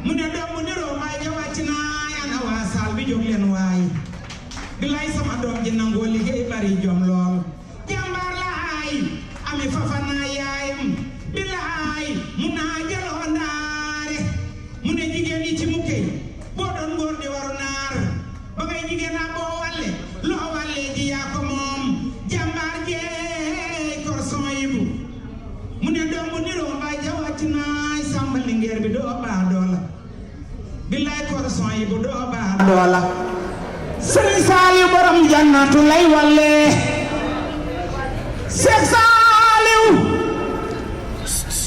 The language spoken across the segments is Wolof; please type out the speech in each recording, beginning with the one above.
mu ne doom mu niroo maay ja wàcc naa ana waa saal bi jóg leen waay bilaay sama doom ji nangoo liggéey bari jom lool jàmbaar laay ami fafanaa yaayam bilaay mu naa jaloo ndaare mu ne jigéen yi ci mukkey boo doon góor di waru naar ba ngay jigéen naa boo walle loo wallee ji yaa ko moom jàmbaar jeey kor son yibu mu ne doom bu niroo maay ja wàcc naay sàmba lingeer bi doo baa doola bilaay kor son yibu doo baa doola Sëriñ Saaliw borom jannatu lay walle Seex Saaliw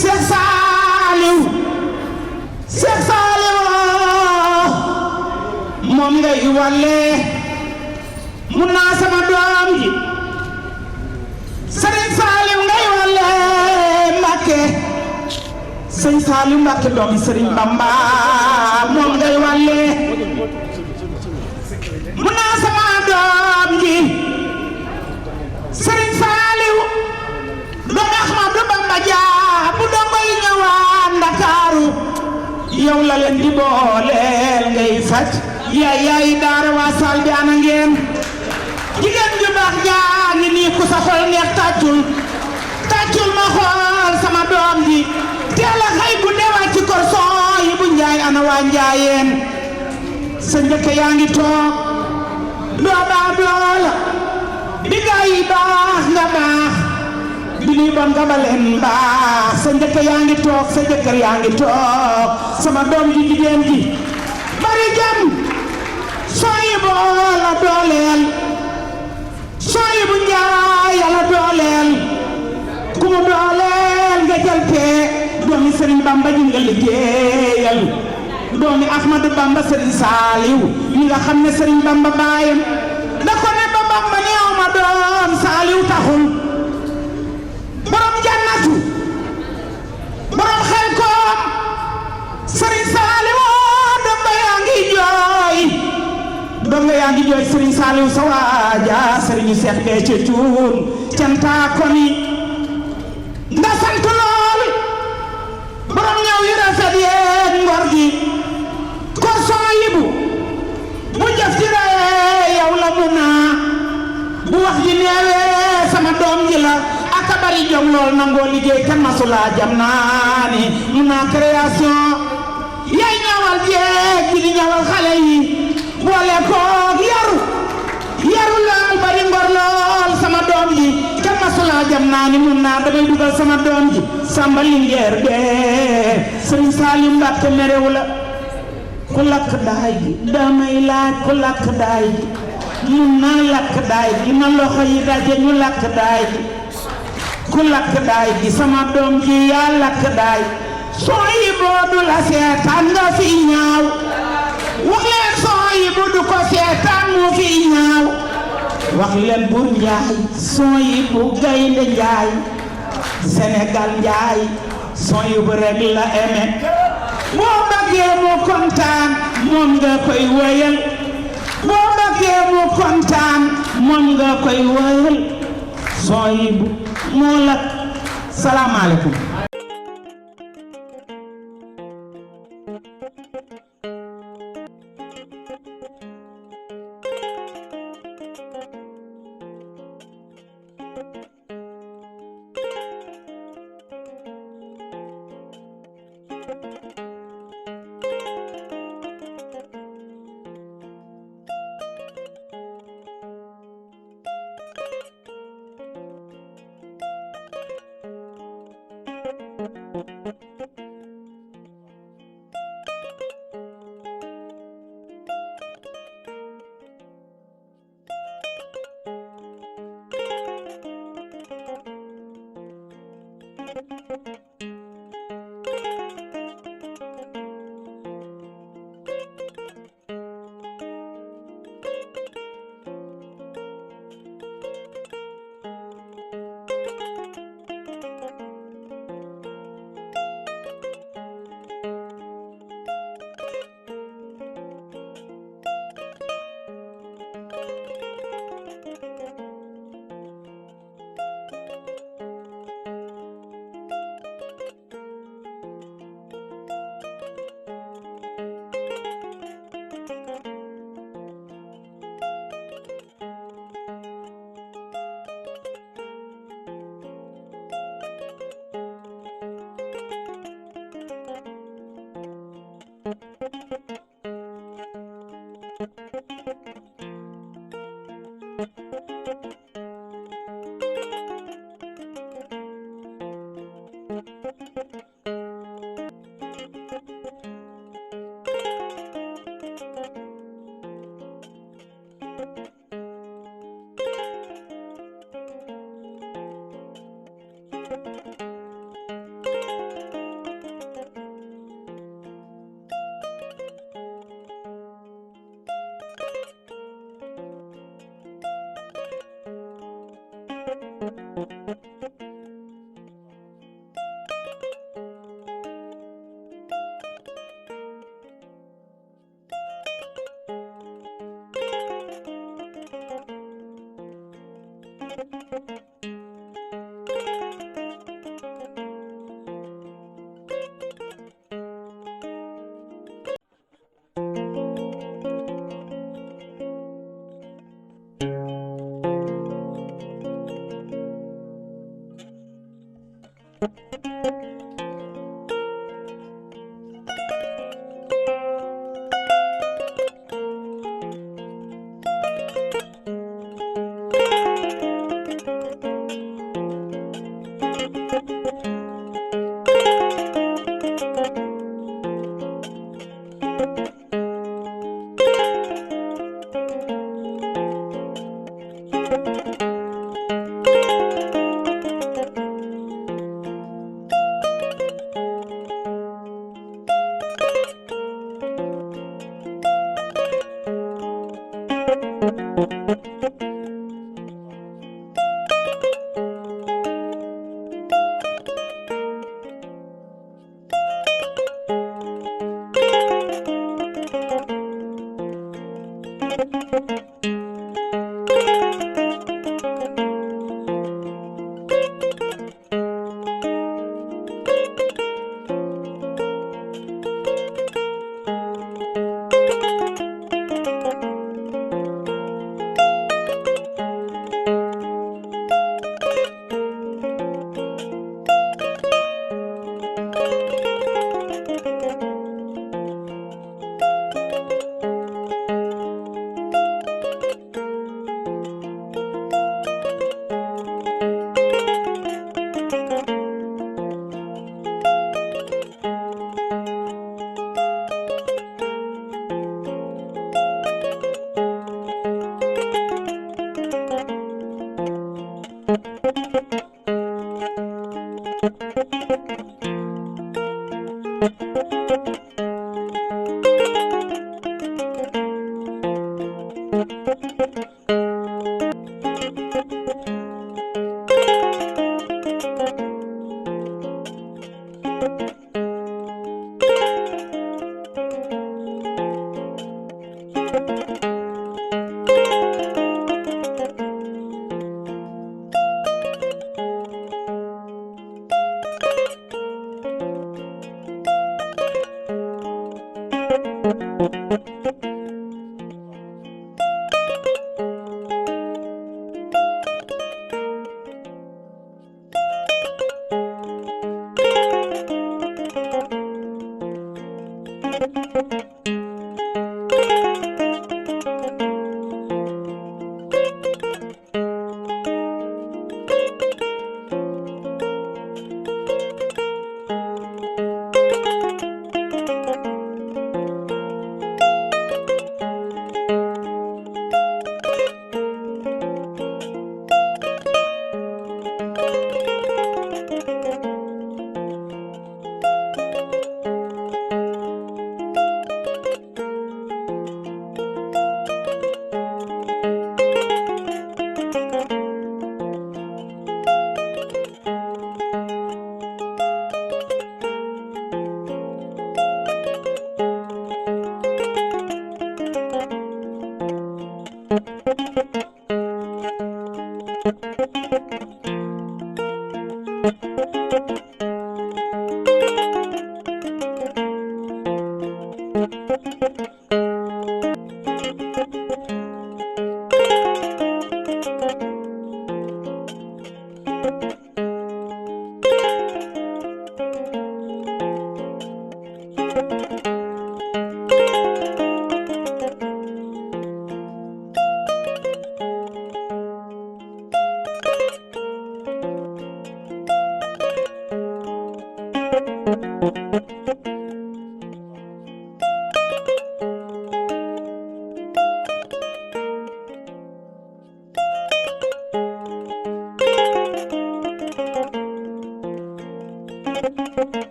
Seex Saaliw Seex Saaliw moom ngay walle mu naa sama doom ji Sëriñ Saaliw ngay walle Mbàkke Sëriñ Saaliw Mbàkke doomi Sëriñ Bamba moom ngay walle mu naa sama doom ji Sëriñ Saaliw doomi Ahmadu Bamba Jaa bu dongo yi ñëwaan Ndakaaru yow la leen di booleel ngay faj yaay daara waa saal bi ana ngeen jigéen ju baax jaa ngi nii ku sa xol neex tàccul ma xool sama doom ji teel a xëy bu dewaat ci kor son yi bu njaay ana waa njaayeen sa njëkk yaa ngi toog doo baa doola bi gaa yi baax nga baax bi nuy bon nga ba leen baax sa njëkk yaa ngi toog sa jëkkër yaa ngi toog sama doom ji jigéen ji bari jam sooyi boo la dooleel sooyi bu njaay la dooleel ku mu dooleel nga jël pee doomi Sëriñ Bamba ji nga liggéeyal doomi Ahmadu Bamba Sëriñ Saaliw mi nga xam ne Sëriñ Bamba baayam da ko ne ba Bamba neew ma doom Saaliw taxul borom jannatu borom xel koom Sëriñ Saaliw donga yaa ngi jooy Sëriñ Saaliw sa waaja Sëriñ Seex Béthio Thioune cantaa koni nga sant lool borom ñëw yu rafet yeeg ngor gi ko son yibu bu jëf ji ree yow la mu naa bu wax ji neewee sama doom ji la aka bari jom lool nangoo liggéey kan masula jam naa ni mu naa création yaay ñawal jeeg ji di ñawal xale yi boole koog yaru lool bari ngor lool sama doom ji kan masula jam naa ni mun naa damay dugal sama doom ji samba lingeer bee Sëriñ Saaliw Mbàkke merew la ku lakk daay gi damay laaj ku lakk daay gi mun naa lakk daay gi na loxo yi daje ñu lakk daay gi ku lakk daay gi sama doom ji yaa lakk daay soo yi boodu la seetaan nga fi ñaaw wax leen soo yi bu du ko seetaan mu fi ñaaw wax leen Buur Njaay soo yi bu gaynde Njaay Sénégal Njaay soo yi bu rek la eme boo bëggee mu kontaan moom nga koy woyal boo bëggee mu kontaan moom nga koy woyal soo yi bu moo la salaamaaleykum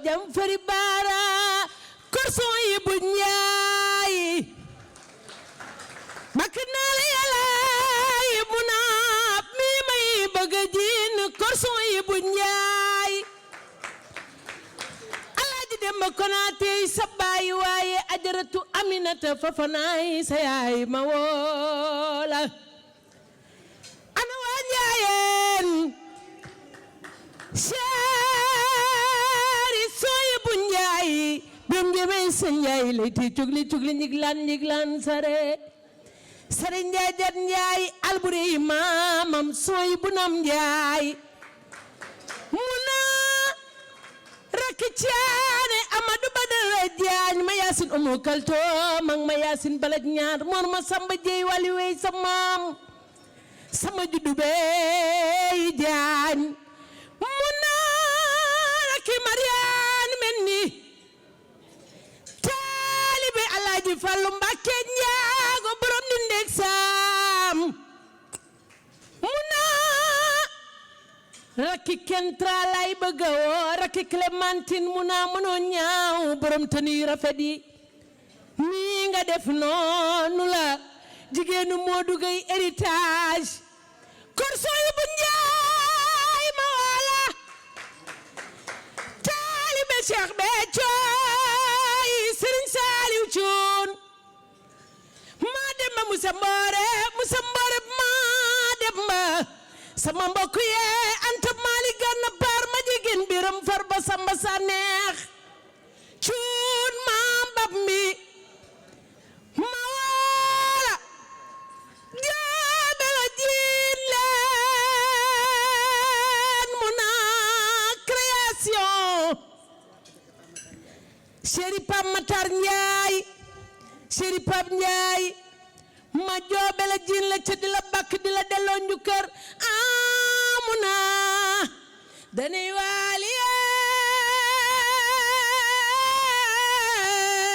jam fari baara korson yi bu ñaay bakk naa la yàlla yi bu naab mi may bëgg jiin korson yi bu ñaay Alaaji Demba Konaate sa baay waaye ajaratu Aminata Fafanaay sa yaay ma woola ana waa Njaayeen Seeri sooy bu Njaay bim jëmee sa Njaay lay ti cugli ñiglaan sare Njaay jat Njaay Alburi maamam sooy bu nam Njaay muna rakki caane Amadu Badara Jaañ ma yaasin umu kalto mang ma yaasin balaj ñaar moor ma samba jeey wali wey sa maam sama juddu bey Jaañ muna rakki Mariyaan men ni taalibe Alaaji Fallu Mbàkke Njaago borom ni ndeg saam muna rakki Kentra lay bëgg a woo rakki Clémentine muna mënoo ñaaw borom tani rafet yi nii nga def noonu la jigéenu Modou Gueye héritage korson yu bu Njaay ma wala taalibe Cheikh Béthio Serigne Saliou Thioune maa demba Musa Mboore maa demba sama mbokk yee Anta Mali Ganna Paar ma jigéen biram far ba samba sa neex Thioune maa mbab mi ma wala jaabe la jiin leen mu naa création chéri Pam Matar Njaay chéri Pam Njaay ma joobe la jiin la ca di la bakk di la delloo njukkër amuna dañuy waali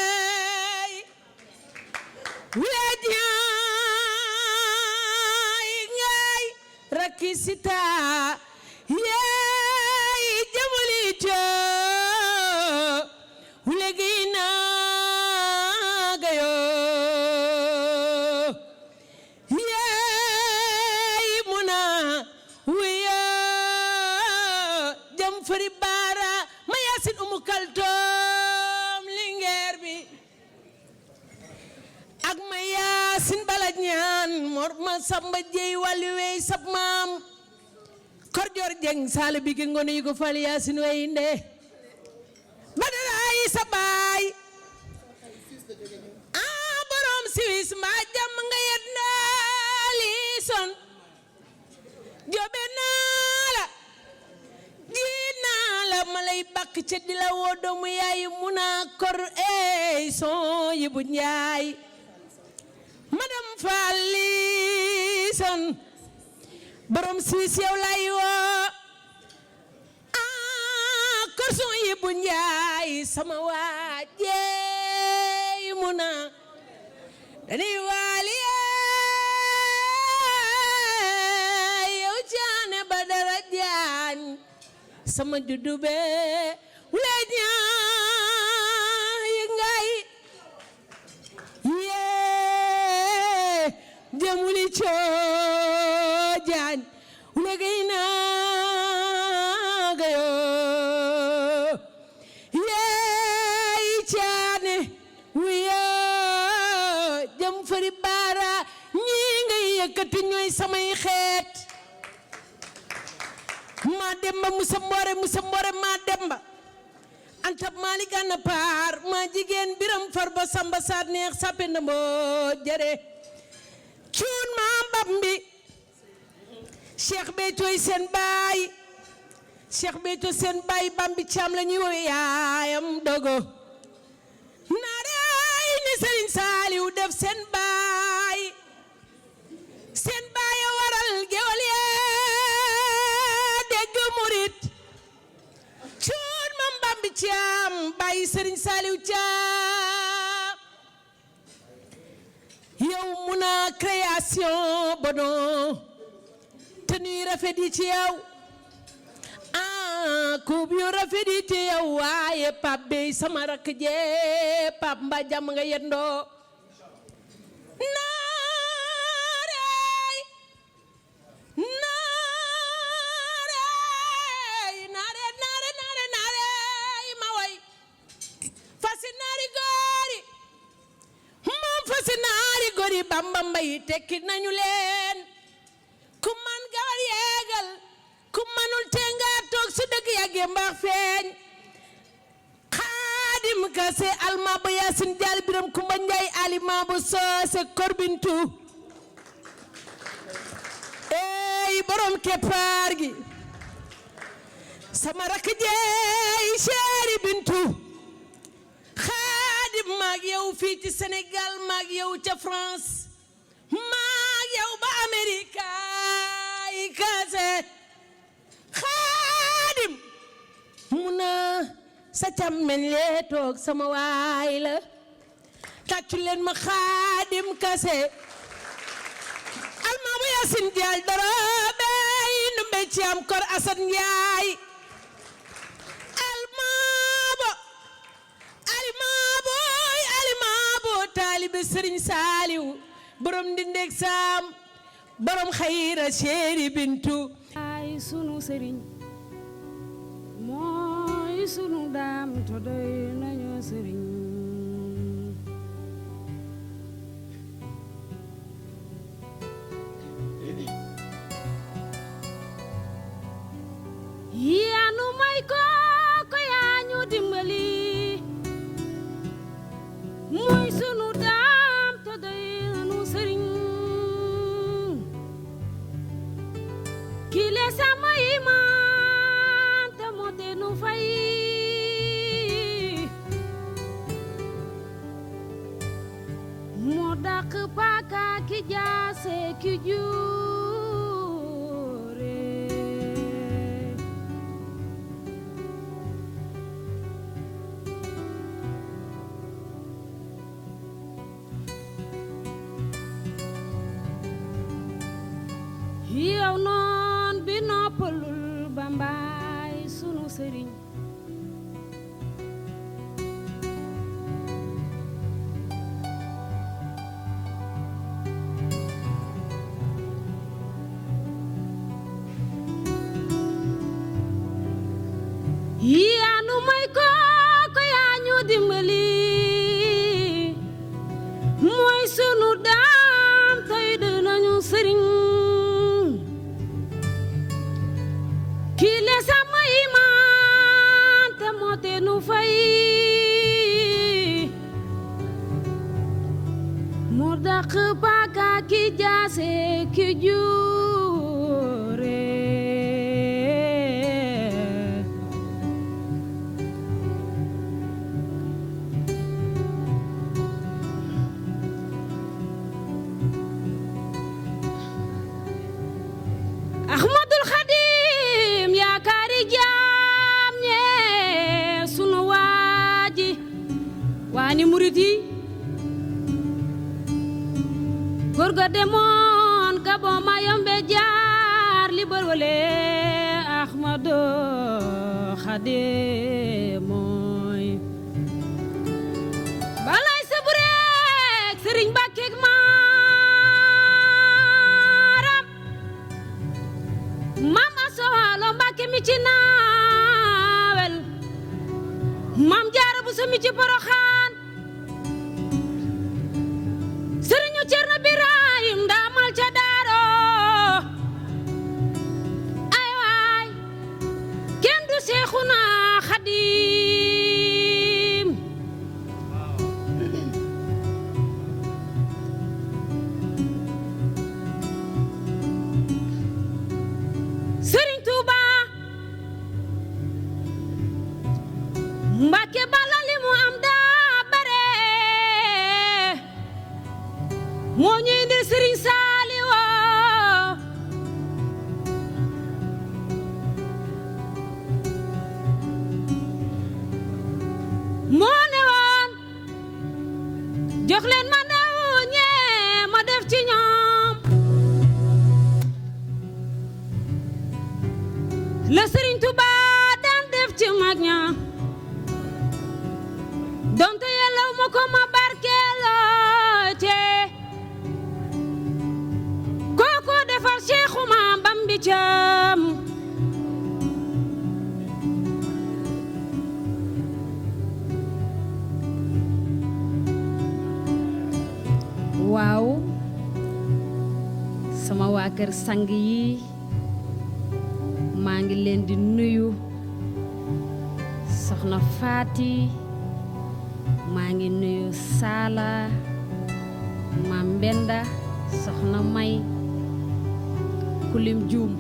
yeey wileej ñaay ngay rakki sita yeey jamuli coo wilegi naaga yoo yeey muna wiya jam fari baara ma yaasin umu kaltoom lingeer bi ak ma yaasin balaj ñaan mor ma samba jeey wali wey sab maam korjoor jeng saala bi ki ngono yi ko fal yaasin wey nde badaraay sa baay borom siwis ma jam nga yet ndaali son jobe naa la ji naa la ma lay bakk ca di la woo doomu yaay muna kor son yi bu Njaay madame Fallison borom Suisse yow lay woo korson yi bu Njaay sama waajeey muna dañuy waali yow caane Badara Jaañ sama juddu be wule ñaay ngay yee jamuli coo Jaañ wule gay naaga yoo yeey caane wiya jam fari baara ñii ngay yëkkati ñooy samay xeet maa demba Musa Mboore maa demba Anta Mali Ganna Paar maa jigéen biram far ba samba saat neex sappe na mboo jare Thioune maa mbab mbi Cheikh Béthio seen baay Bambi Caam la ñuy wowe yaayam dogo naarey ni Serigne Saliou def seen baay a waral gewal yee dégg murit Thioune mam Bambi Caam baay Serigne Saliou Caam yow muna création bono te nuy rafet yi ci yow kub yu rafet yi te yow waaye Pape Bey sama rakk jee Pape mba jàmm nga yendoo naarey ma way fasi naari góori moom fasi naari góori Bamba Mbay tekki nañu leen ku man gawar yeegal ku manul te nga toog su dëgg yàggee mbaax feeñ Xaadim Kase alma ba Yaasin Jaal Biram Kumba Njaay alima bu soose korbintu ey borom keppaar gi sama rakk jeey Chéri Bintu Xaadim maag yow fii ci Sénégal maag yow ca France maag yow ba Amerika yi Kase Xaadim mu na sa càmmeñ lee toog sama waay la tàccu leen ma Xaadim Kase alma bu Yaasin Jaal dara bey nu mbey ci am kor Asan Njaay alima bo taalibe Sëriñ Saaliw borom ndindeeg saam borom xayra Chéri Bintu ay sunu sëriñ mooy sunu daam to doy nañu sëriñ yaanu may ko yaa ñu dimbali mooy sunu daam to doy nañu sëriñ kile sama iman te mote nu fay moo dàq paaka ki jaase ki juure yow noon bi noppalul Bambaay sunu sëriñ yaanu may ko yaa ñu dimbali mooy sunu daam tey dinañu sëriñ kile sama iman te mote nu fay mu dàq paaka ki jaase ki juure Ahmadul Xadim yaakaari jaam ñe sunu waaji waani murit yi góor ga demoon Gabon ma yombe jaar li bërwale Ahmadul Xadim mooy balay sa bu rek Sëriñ Mbàkkeek maaram Mam Asowalo Mbàkke mi ci naawel Mam Jaara Buso mi ci Poroxaan Sëriñu Cerno Birahim ndaamal ca daaro ay waay kenn du Seexuna Xaadim Sëriñ Tuuba Mbàkke bala li mu am daa bare moo ñu indil Sëriñ Saaliw moo ne woon jox leen ma ndaw ñee ma def ci ñoom la Sëriñ Tuuba daan def waaw sama waa kër sang yi maa ngi leen di nuyu soxna Faati maa ngi nuyu Sala Mam Mbenda soxna May kulim juum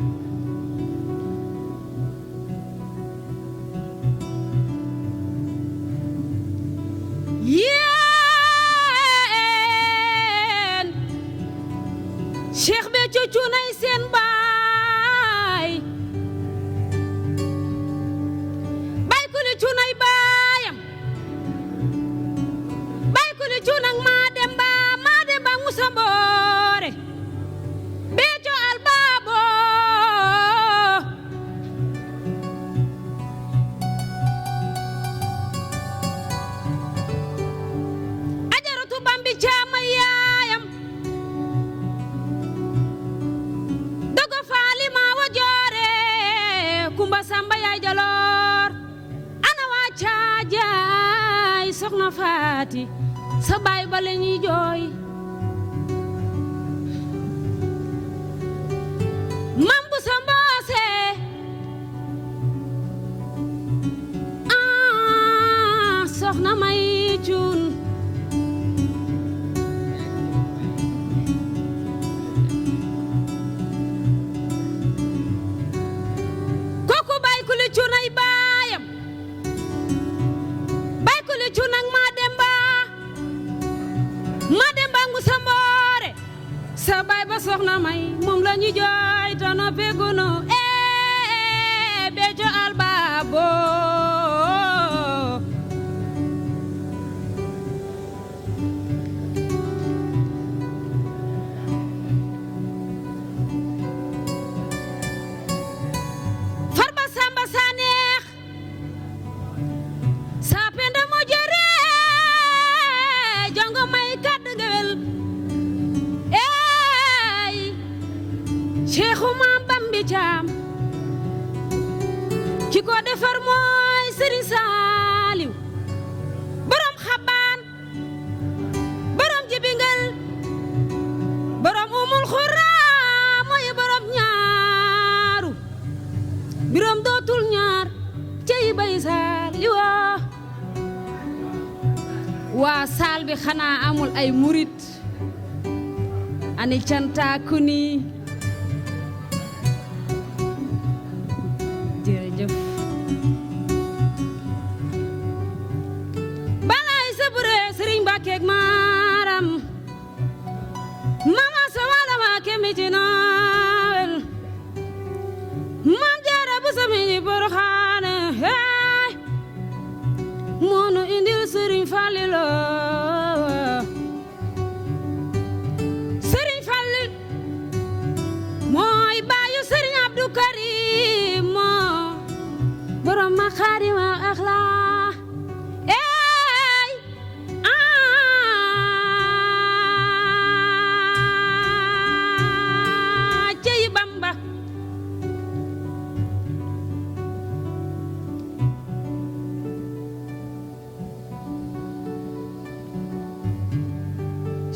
yéen Cheikh Béthio Thioune ay seen baay baay kuli Thioune ay baayam baay kuli Thioune ak maa demba Musa Mboore Béthio al baabo ajaratu Bambi Caama yaayam dogo faali maa wa joore Kumba Samba yaay jaloor ana waa caajaay soxna Faati sa baay ba la ñuy jooy Mam bu sa mboose soxna May Cuun kooku baay kuli Cuun ay baayam baay kuli Cuun ak maa demba ngu sa mboore sa baay ba soxna May moom la ñu jooy te noppeegunu Béthio al baabo Farba Samba Saneex sa penda mo jere jongo may kàddu ngewel Cheikhu Maam Bambi Caam ki ko defar mooy Sëriñ Saaliw borom xabaan borom jibingal borom umul xuraa mooy borom ñaaru birom dootul ñaar cey bay Saaliw waa saal bi xanaa amul ay murit ani cantaaku ni jërëjëf balaay sabure Sëriñ Mbàkke ak Maaram mama sa wala ma kemi ci naawel Maam Jaara bu sa mi ñi Poroxaane moonu indil Sëriñ Fallilo Sëriñ Fallu mooy baayu Sëriñ Abdou Karim borom Makaarima Axlaaq cey Bamba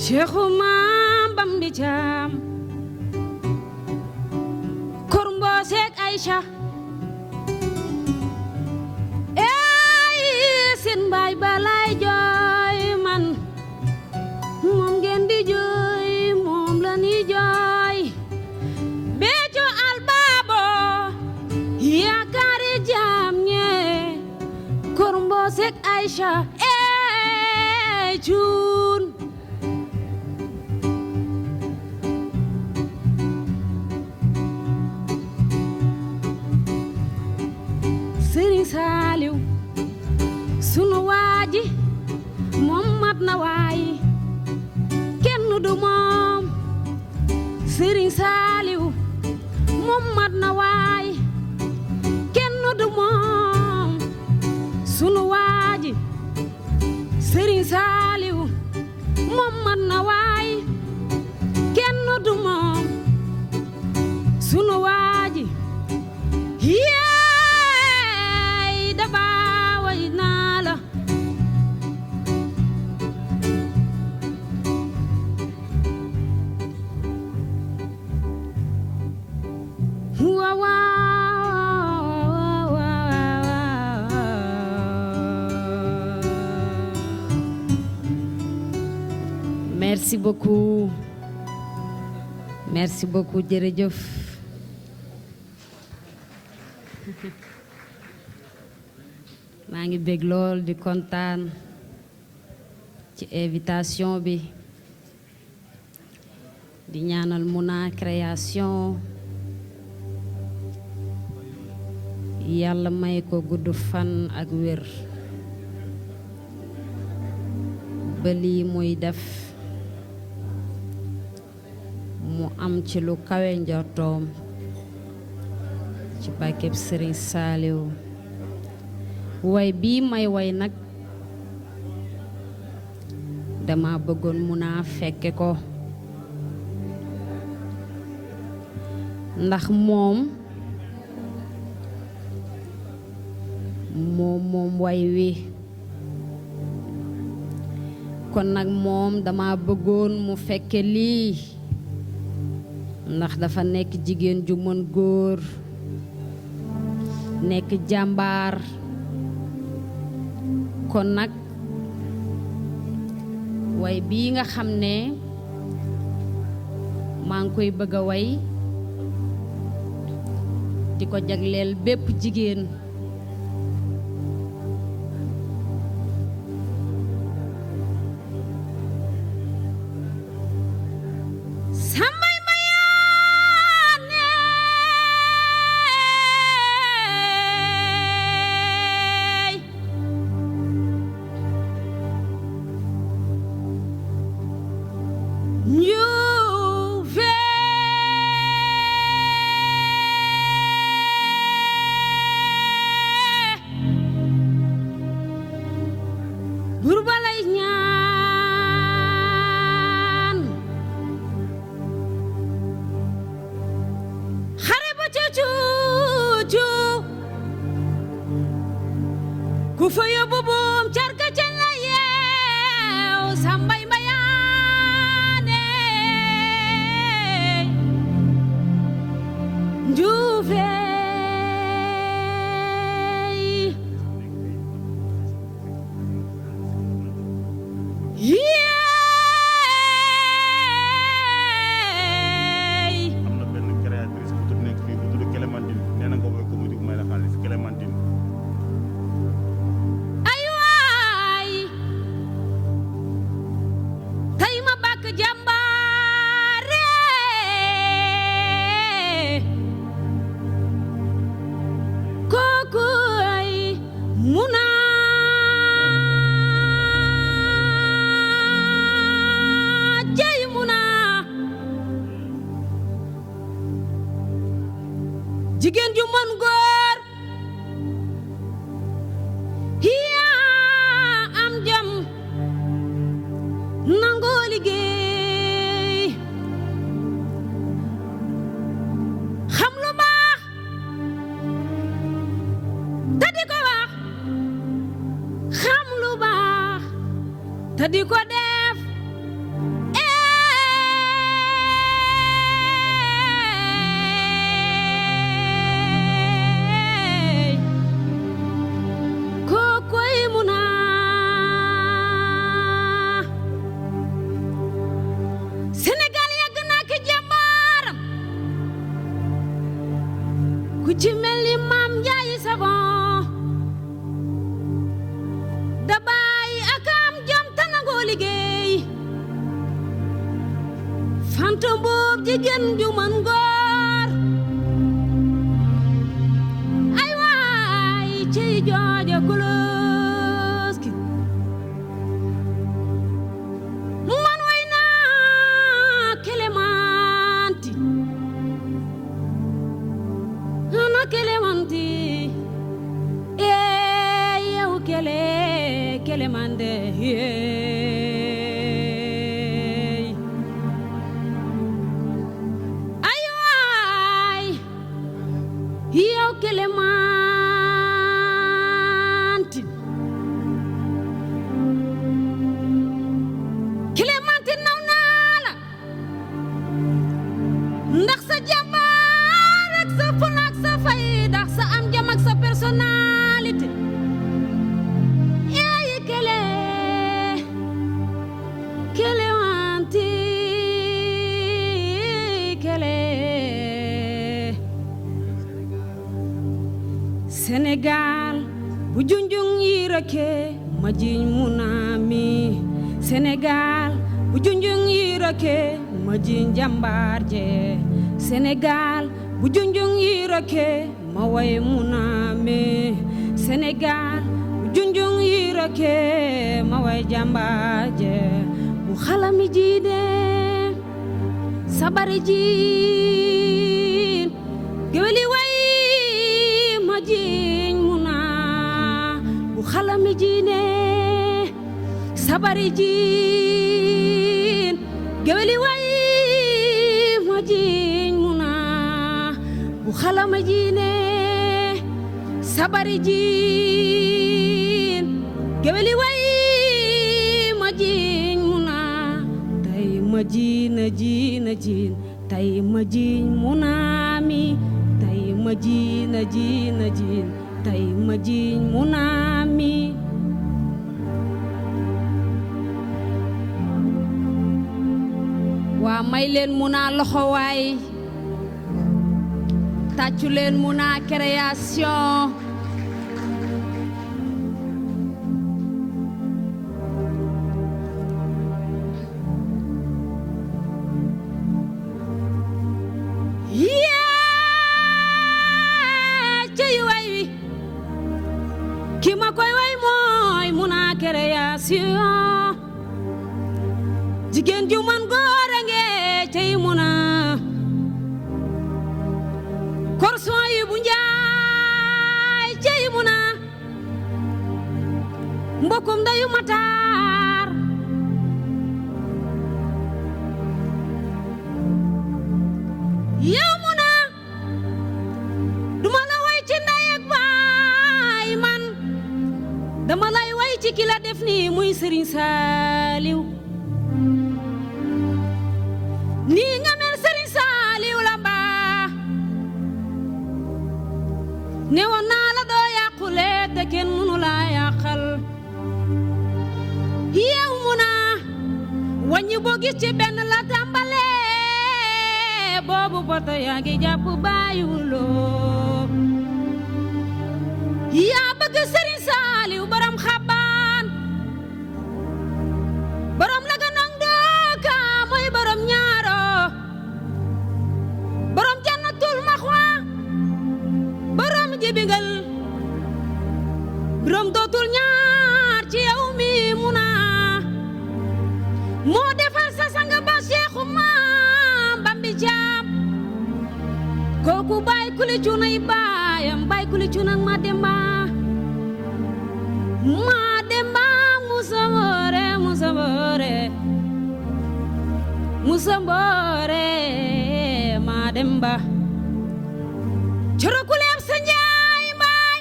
Cheikhu Maam Bambi Caam Kor Mboose ak Aysa seen baay balay jooy man moom ngeen di jooy moom la ni jooy Béthio al baabo yaakaari jaam ñe Kor Mboose ak Aysa Cuun Sëriñ Saaliw sunu waaji moom mat na waay kenn du moom Sëriñ Saaliw moom mat na waay kenn du moom sunu waaji Sëriñ Saaliw moom mat na waay kenn du moom sunu waaji daba way naa la merci beaucoup jërëjëf maa ngi bég lool di kontaan ci invitation bi di ñaanal Muna Création yàlla may ko gudd fan ak wér ba lii muy def mu am ci lu kawe njortoom ci barkeb Sëriñ Saaliw way bii may way nag dama bëggoon Muna fekke ko ndax moom way wi kon nag moom dama bëggoon mu fekke lii ndax dafa nekk jigéen ju mën góor nekk jàmbaar kon nag way bii nga xam ne maa ngi koy bëgg a way di ko jagleel bépp jigéen ku fa yóbbu buum carka ca la yeew sambay mbayaane njuufe jigéen ju mën góor yaa am jom nangoo liggéey xam lu baax te di ko wax xam lu baax te di ko def ku ci mel ni Maam Njaay Savon da bàyyi ak am jom te nangoo liggéey Fanta Mbuub jigéen ju mën góor ay waay ci jooja Koloski man way naa Kelemanti Kelemanti yow Kelemande ay waay yow Kelemanti Kelemanti naw naa la ndax sa jàmbaar ak sa fula ak sa fayda sa am jom ak sa personnalité yaay Kele Sénégal bu junjung yi rëkke ma jiñ Munami Sénégal bu junjung yi rëkke ma jiñ jàmbaar je Sénégal bu junjung yi rëkke ma way Munami Sénégal bu junjung yi rëkke ma way jàmbaar je bu xalami jiine sabari jiin geweli way ma jiñ Muna bu xalami jiine sabari jiin geweli way ma jiñ Muna bu xalama jiine sabari jiin geweli way ma jiñ Muna tay ma jiina jiina jiin tay ma jiñ Munami tay ma jiina jiina jiin tay ma jiñ Munami waa may leen Muna loxo waay tàccu leen Muna création cey way wi ki ma koy way mooy Muna création jigéen ju man góor a nge cey Muna korson yi bu njaay cey Muna mbokkum dayu Matar yow Muna duma la way ci ndey ak baay man dama lay way ci ki la def nii muy Serigne Saliou nii nga mel Serigne Saliou la mbaa ne woon naa la doo yàqule te kenn mënu laa yàqal yow Muna wàññi boo gis ci benn la tàmbale boobu boto yaa ngi jàpp bàyyiwuloo yaa bëgg Serigne Saliou borom xabaan borom la ga nang dooka mooy borom ñaaro borom jannatul maxwa borom jibingal borom dootul ñaar ci yow mi Muna moo defal sa sang ba Seexu Maam Bambi Jaam kooku baay kuli cunay baayam baay kuli cunang ma demba musambore musambore musambore ma demba coro kulem sa njaay baay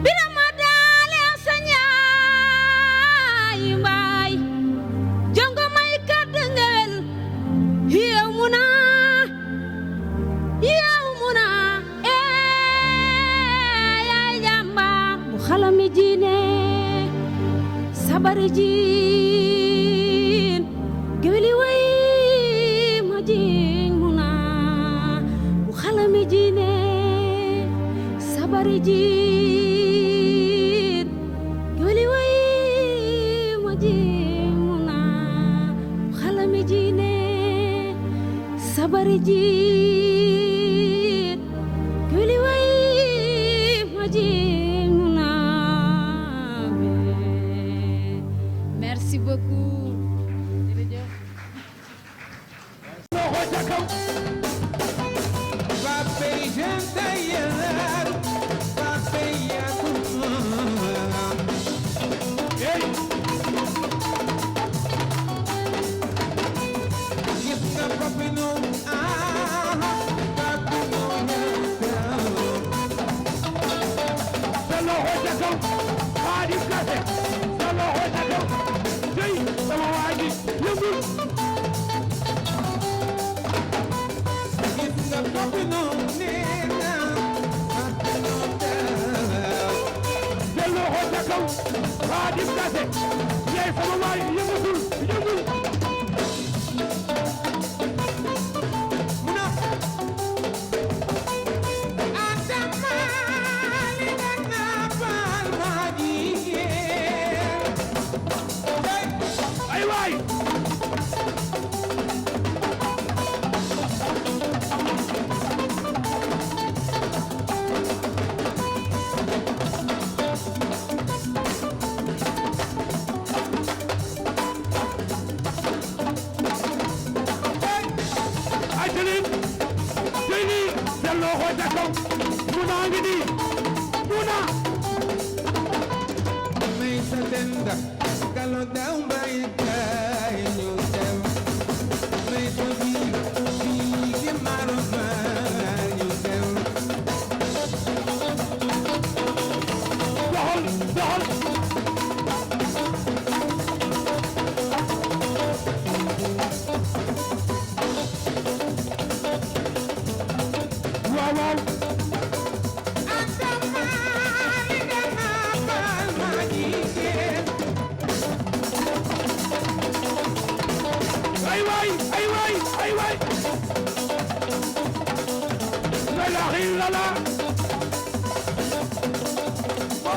birama daale sa njaay baay jongo may kadd ngewel yow Muna yaay jàmba bu xalami jiine sabari jiin geweli way ma jiñ Muna bu xalami jiine sabari jiin geweli way ma jiñ Muna bu xalami jiine sabari jiin geweli way ma jiñ Muna merci beaucoup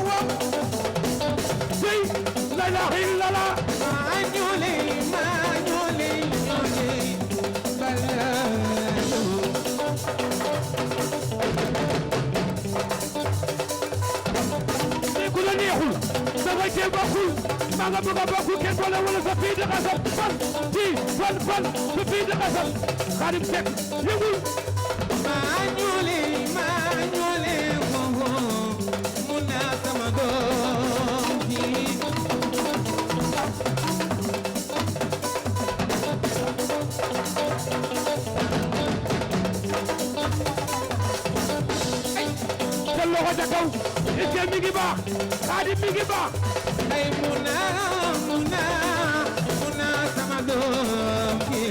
wow sey la ilaha illallah Mañole mañole ñole balalo ku la neexul da nga cee bokkul maa nga bëgg a bokkul kenn boole wala sa fii di xasab fan ci fan sa fii di xasab Xaadim Seck yëngul mañole mañole wo mu na sama doom ji sa loxo ca kaw est-ce que mi ngi baax Xaadim mi ngi baax ay muna sama doom ji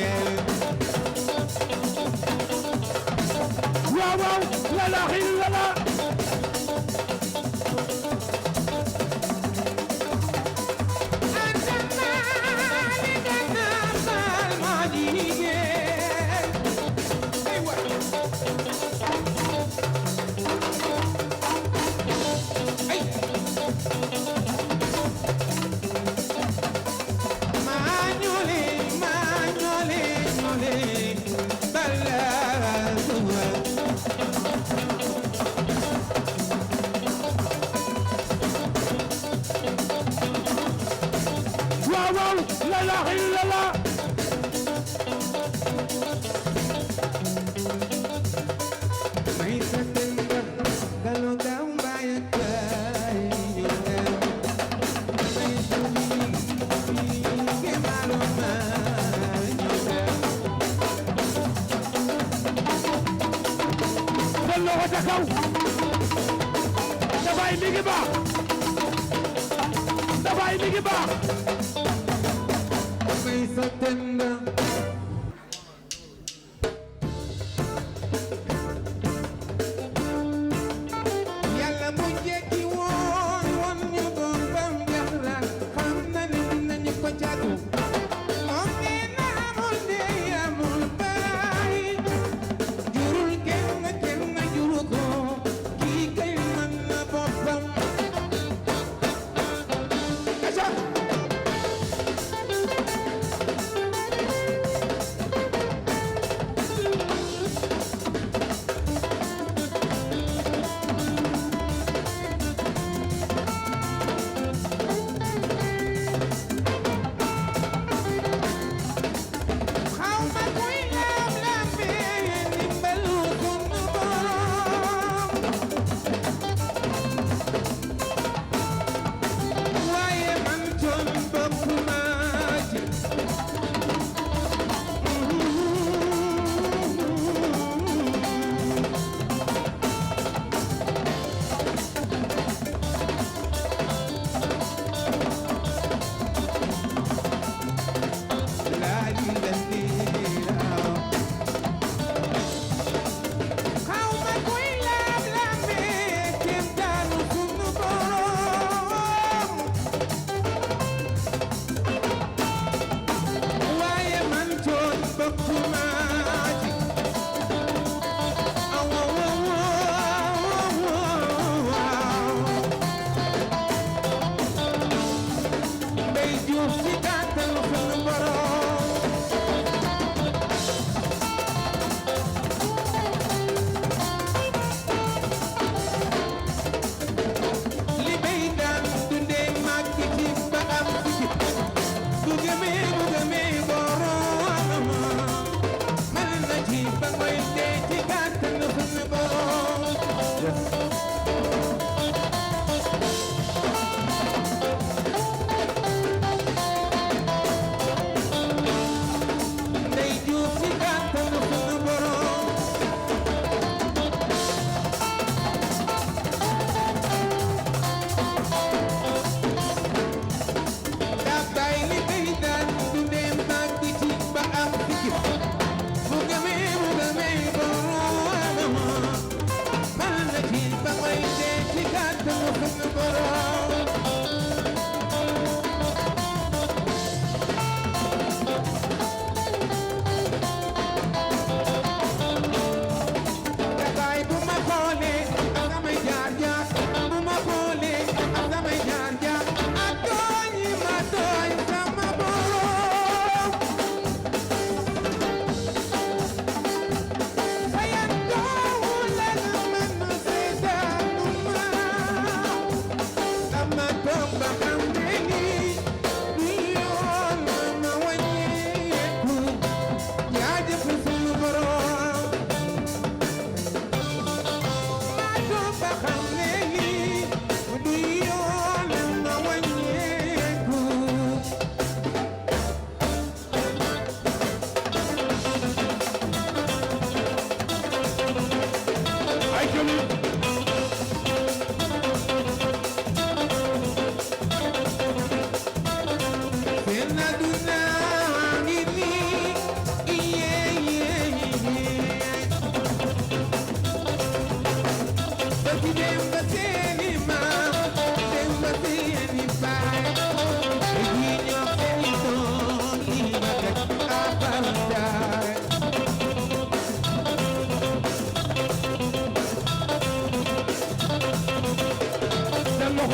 waaw waaw la ilaha illallah waaw la ilaha illallah may satenda galo gamba ya kay yoga may sumi ke maloma yoga sa loxo ca kaw dafay mi ngi baax dafay mi ngi baax may satenda yàlla bu jekki woon ñu doon bam yàlla xam na ni nañu ko caatu moom nee na amul ndey amul baay jurul kenn juru ko kii kay mën na boppam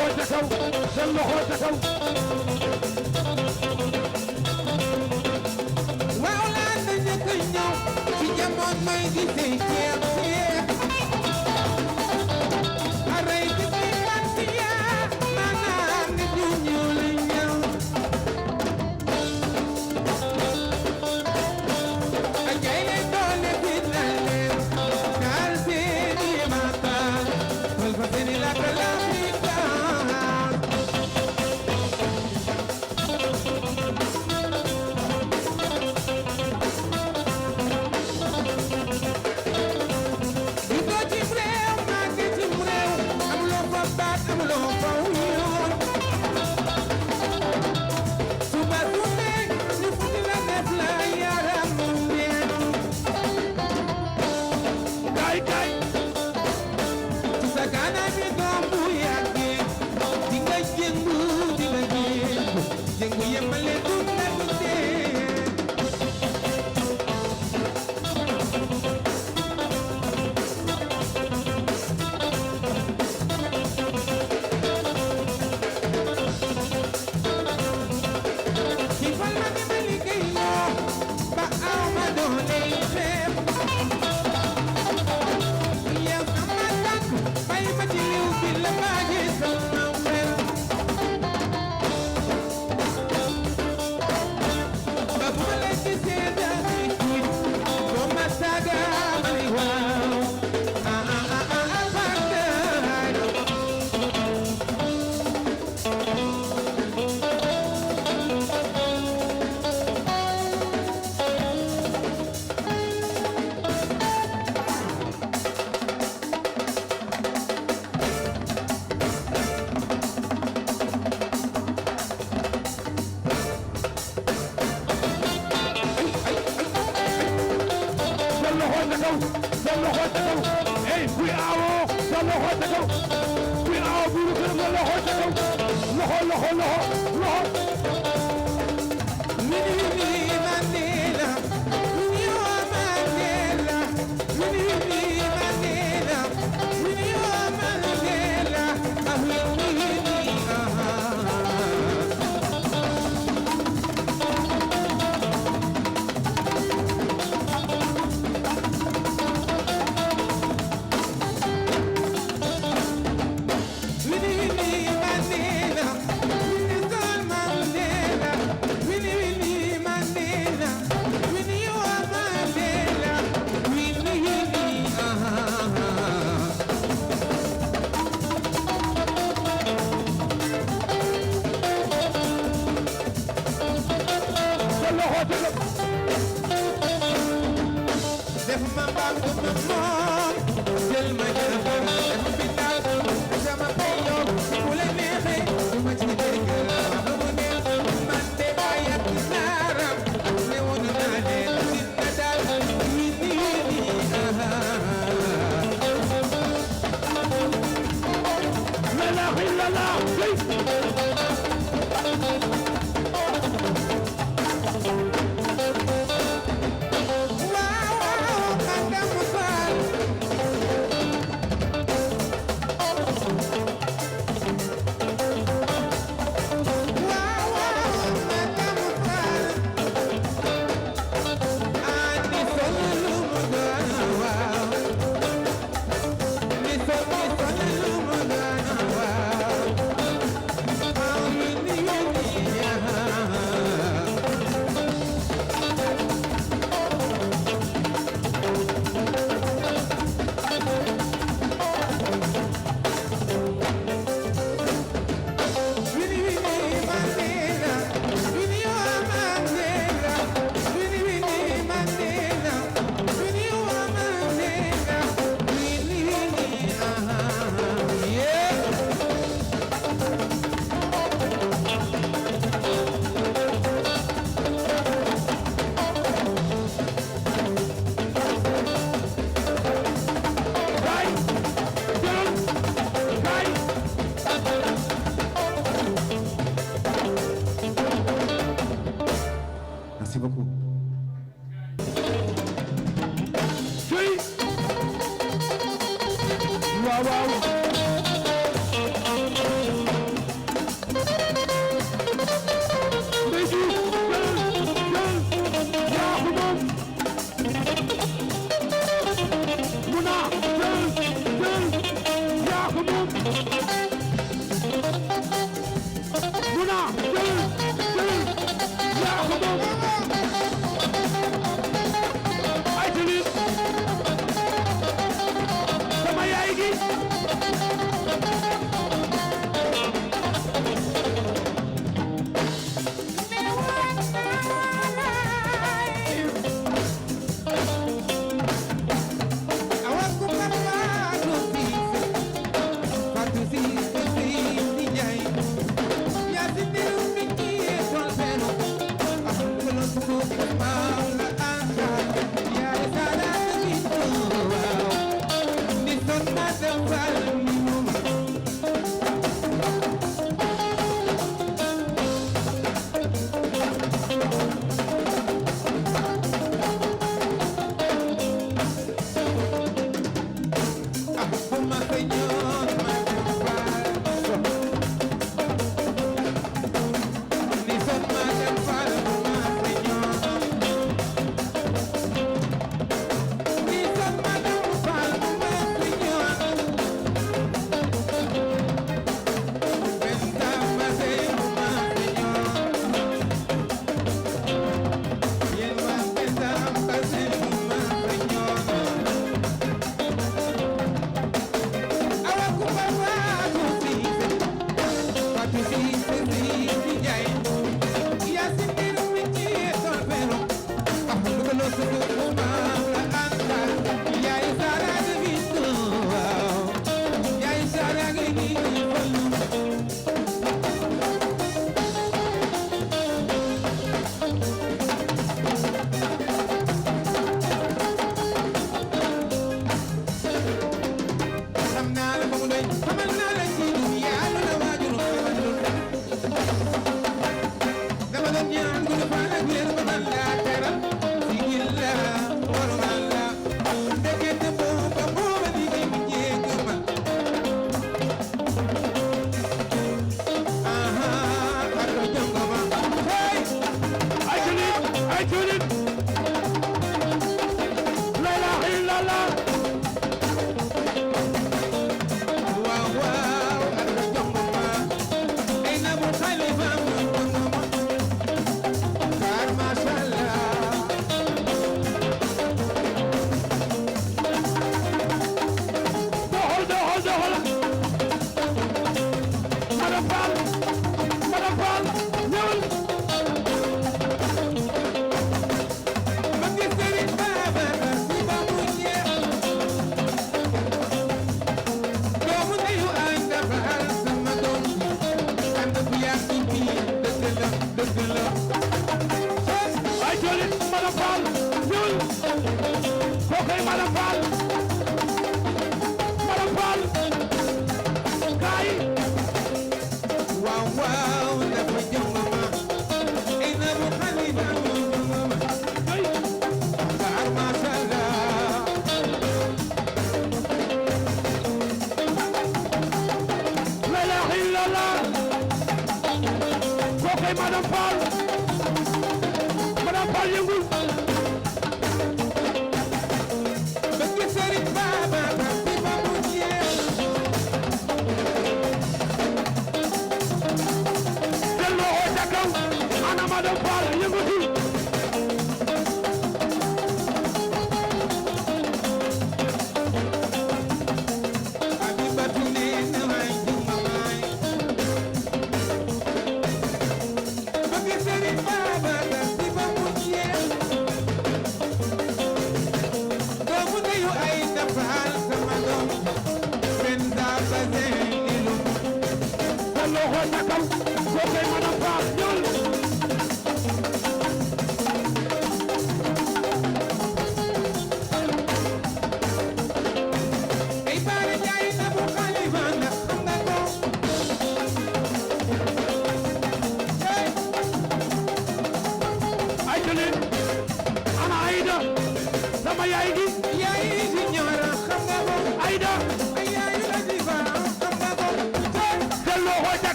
loxo ca kaw seen loxo ca kaw waaw laa na njëkk a ñëw ci jamono may di sey ceeb ceeb aray di si pantiya maanaam nit ñu ñuul ñëw a jay leen doole fit na leen kaal seeni mataan wal fa seeni lakk la fitaan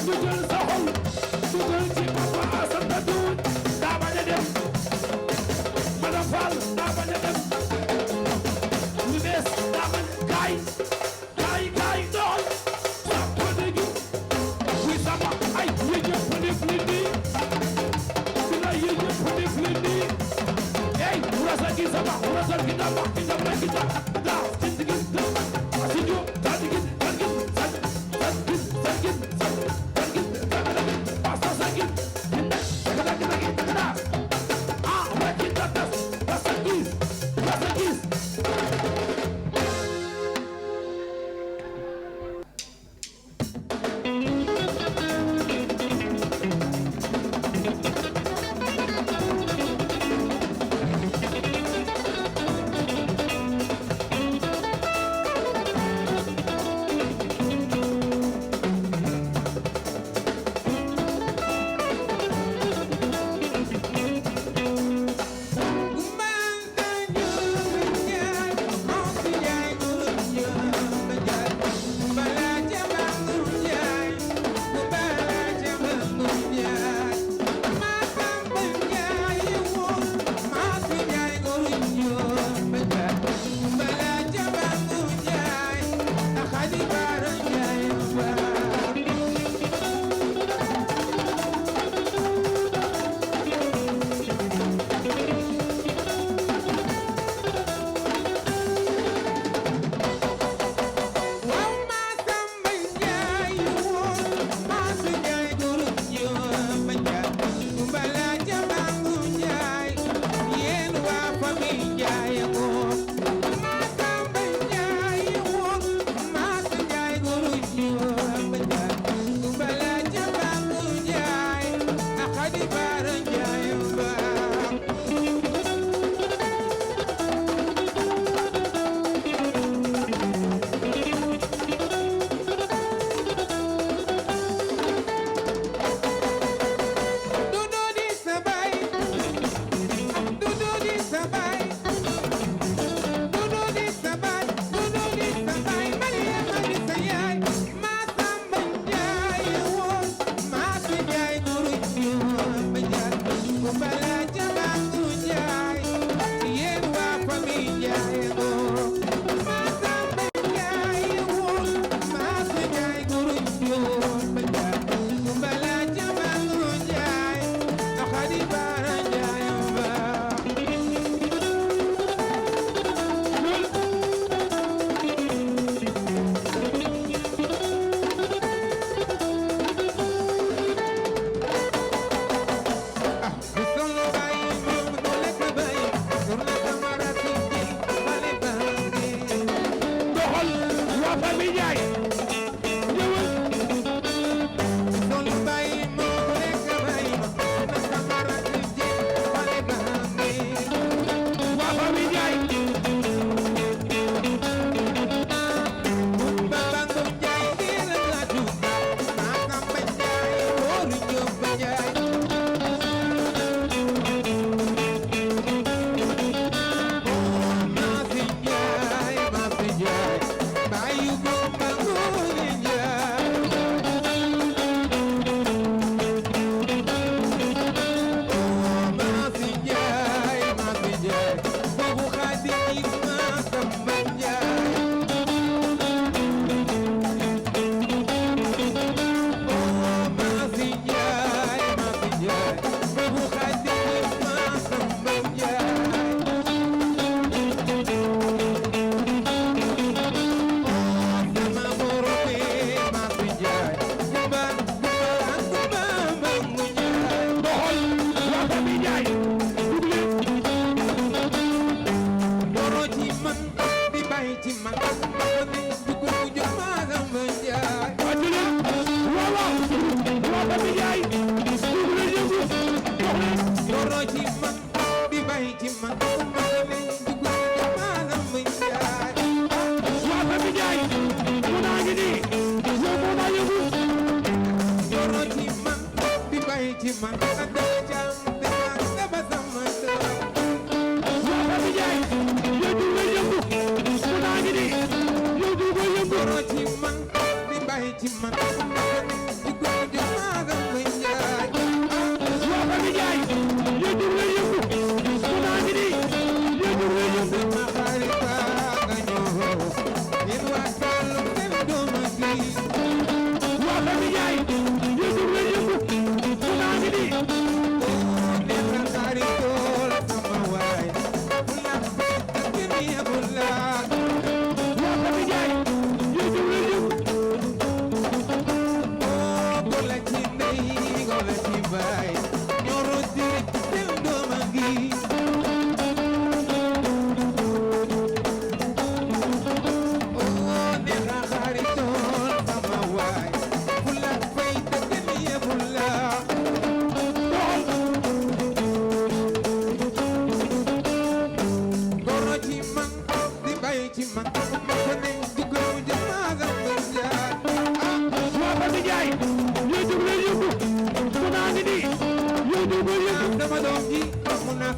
Dugal sa xol dugal ci papa Assane Doudou daa bañ a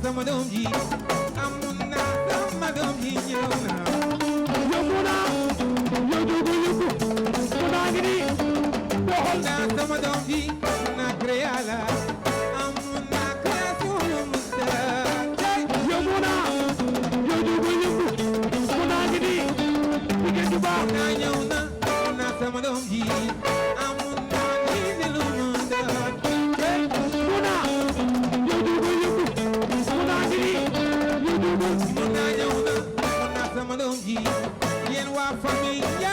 sama doom ji amun na sama doom ji ñëw na yóbbu naa yow dugg yóbbu ku naa ngi nii doxal na sama doom ji na créala amun na création yu musta yóbbu naa yow dugg yóbbu ku naa ngi nii jigéen ju baax na ñëw na sama doom ji amun na ni ne lu mu doon ku naa yow dugg yóbbu ku naa ngi nii yow dugg mun naa ñëw na sama doom ji yéen waa famille